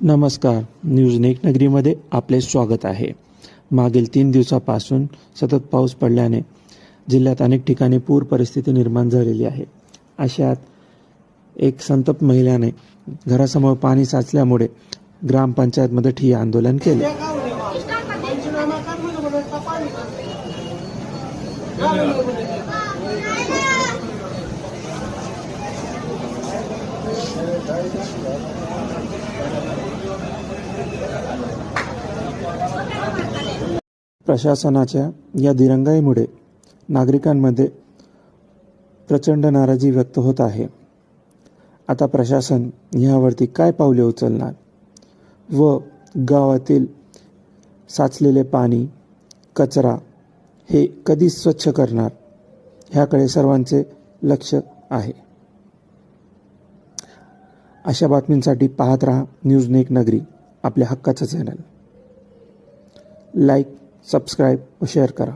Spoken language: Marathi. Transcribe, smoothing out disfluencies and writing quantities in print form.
नमस्कार. न्यूज नेकनगरीमध्ये आपले स्वागत आहे. मागील 3 दिवसापासून सतत पाऊस पडल्याने जिल्ह्यात अनेक ठिकाणी पूर परिस्थिती निर्माण झालेली आहे. अशात एक संतप्त महिलेने घरासमोर पाणी साचल्यामुळे ग्रामपंचायतमध्ये ठिय्या आंदोलन केले. प्रशासनाच्या या दिरंगाईमुळे नागरिकांमध्ये प्रचंड नाराजी व्यक्त होत आहे. आता प्रशासन यावरती काय पावले उचलणार व गावातील साचलेले पाणी, कचरा हे कधी स्वच्छ करणार ह्याकडे सर्वांचे लक्ष आहे. अशा बातमींसाठी पाहत रहा न्यूज नेकनगरी, आपल्या हक्काचं चॅनल. लाईक, सबस्क्राईब व शेअर करा.